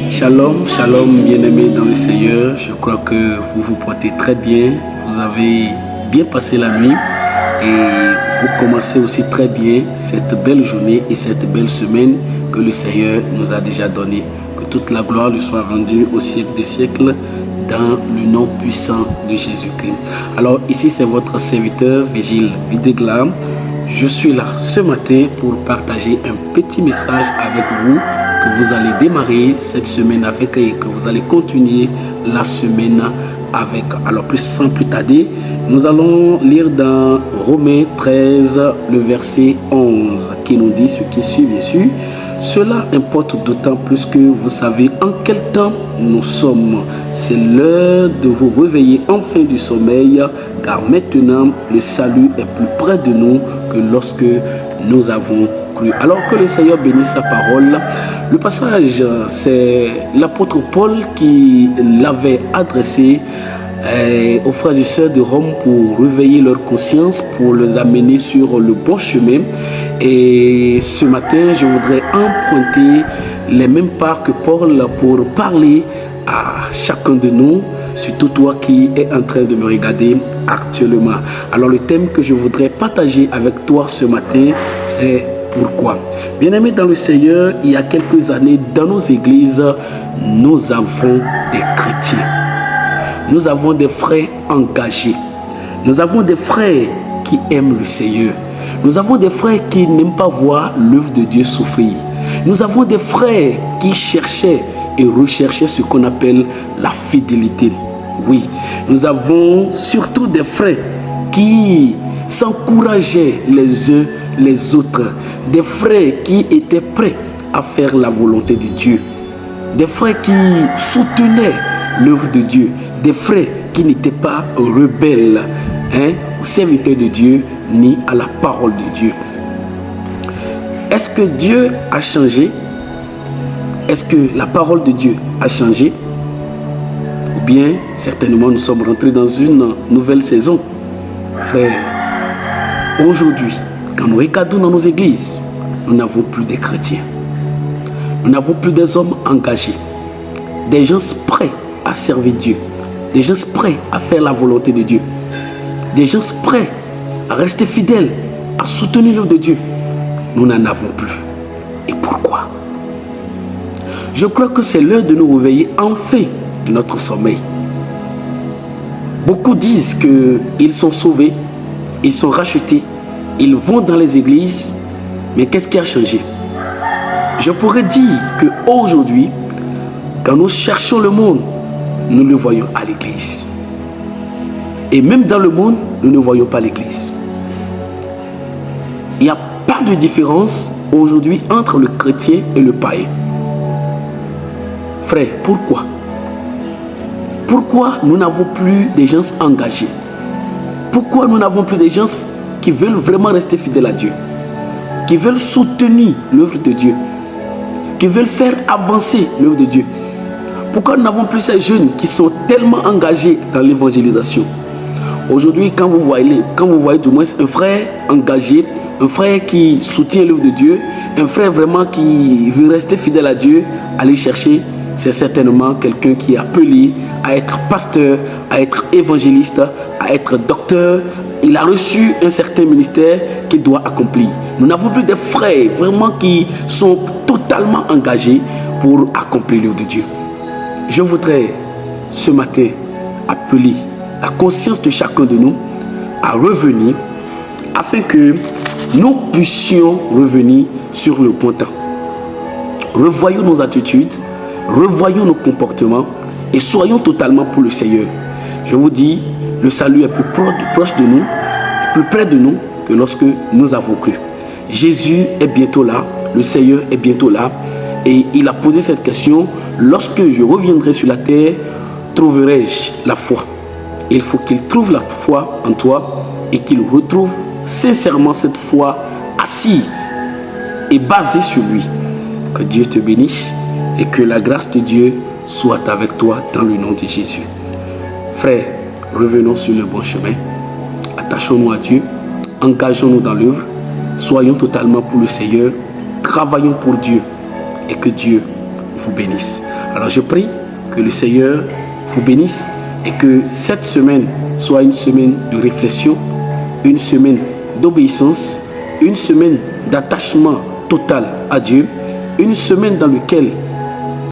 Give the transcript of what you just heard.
Shalom, shalom, bien-aimés dans le Seigneur. Je crois que vous vous portez très bien. Vous avez bien passé la nuit et vous commencez aussi très bien cette belle journée et cette belle semaine que le Seigneur nous a déjà donnée. Que toute la gloire lui soit rendue au siècle des siècles dans le nom puissant de Jésus-Christ. Alors ici c'est votre serviteur Vigile Videgla. Je suis là ce matin pour partager un petit message avec vous que vous allez démarrer cette semaine avec et que vous allez continuer la semaine avec. Alors sans plus tarder, nous allons lire dans Romains 13 le verset 11 qui nous dit ce qui suit bien sûr. Cela importe d'autant plus que vous savez en quel temps nous sommes. C'est l'heure de vous réveiller enfin du sommeil, car maintenant le salut est plus près de nous que lorsque nous avons cru. Alors que le Seigneur bénisse sa parole. Le passage, c'est l'apôtre Paul qui l'avait adressé aux frères et sœurs de Rome pour réveiller leur conscience, pour les amener sur le bon chemin. Et ce matin, je voudrais emprunter les mêmes pas que Paul pour parler à chacun de nous, surtout toi qui es en train de me regarder actuellement. Alors le thème que je voudrais partager avec toi ce matin, c'est pourquoi. Bien-aimés dans le Seigneur, il y a quelques années, dans nos églises, nous avons des chrétiens. Nous avons des frères engagés. Nous avons des frères qui aiment le Seigneur. Nous avons des frères qui n'aiment pas voir l'œuvre de Dieu souffrir. Nous avons des frères qui cherchaient et recherchaient ce qu'on appelle la fidélité. Oui, nous avons surtout des frères qui s'encourageaient les uns les autres. Des frères qui étaient prêts à faire la volonté de Dieu. Des frères qui soutenaient l'œuvre de Dieu. Des frères qui n'étaient pas rebelles aux serviteurs de Dieu ni à la parole de Dieu. Est-ce que Dieu a changé? Est-ce que la parole de Dieu a changé? Ou bien, certainement, nous sommes rentrés dans une nouvelle saison. Frère, aujourd'hui, quand nous regardons dans nos églises, nous n'avons plus des chrétiens. Nous n'avons plus des hommes engagés. Des gens prêts à servir Dieu. Des gens prêts à faire la volonté de Dieu. Des gens prêts à rester fidèles, à soutenir l'œuvre de Dieu. Nous n'en avons plus. Et pourquoi? Je crois que c'est l'heure de nous réveiller enfin de notre sommeil. Beaucoup disent qu'ils sont sauvés, ils sont rachetés, ils vont dans les églises, mais qu'est-ce qui a changé? Je pourrais dire qu'aujourd'hui, quand nous cherchons le monde, nous le voyons à l'église. Et même dans le monde, nous ne voyons pas l'église. Il n'y a pas de différence aujourd'hui entre le chrétien et le païen. Frère, pourquoi? Pourquoi nous n'avons plus des gens engagés? Pourquoi nous n'avons plus des gens qui veulent vraiment rester fidèles à Dieu? Qui veulent soutenir l'œuvre de Dieu? Qui veulent faire avancer l'œuvre de Dieu? Pourquoi nous n'avons plus ces jeunes qui sont tellement engagés dans l'évangélisation? Aujourd'hui, quand vous voyez du moins un frère engagé, un frère qui soutient l'œuvre de Dieu, un frère vraiment qui veut rester fidèle à Dieu, aller chercher, c'est certainement quelqu'un qui est appelé à être pasteur, à être évangéliste, à être docteur. Il a reçu un certain ministère qu'il doit accomplir. Nous n'avons plus des frères vraiment qui sont totalement engagés pour accomplir l'œuvre de Dieu. Je voudrais ce matin appeler la conscience de chacun de nous à revenir afin que nous puissions revenir sur le bon temps. Revoyons nos attitudes, revoyons nos comportements et soyons totalement pour le Seigneur. Je vous dis, le salut est plus proche de nous, plus près de nous que lorsque nous avons cru. Jésus est bientôt là, le Seigneur est bientôt là et il a posé cette question: lorsque je reviendrai sur la terre, trouverai-je la foi? Il faut qu'il trouve la foi en toi et qu'il retrouve sincèrement cette foi assise et basée sur lui. Que Dieu te bénisse et que la grâce de Dieu soit avec toi dans le nom de Jésus. Frères, revenons sur le bon chemin. Attachons-nous à Dieu. Engageons-nous dans l'œuvre. Soyons totalement pour le Seigneur. travaillons pour Dieu et que Dieu vous bénisse. Alors je prie que le Seigneur vous bénisse et que cette semaine soit une semaine de réflexion, une semaine d'obéissance, une semaine d'attachement total à Dieu, une semaine dans laquelle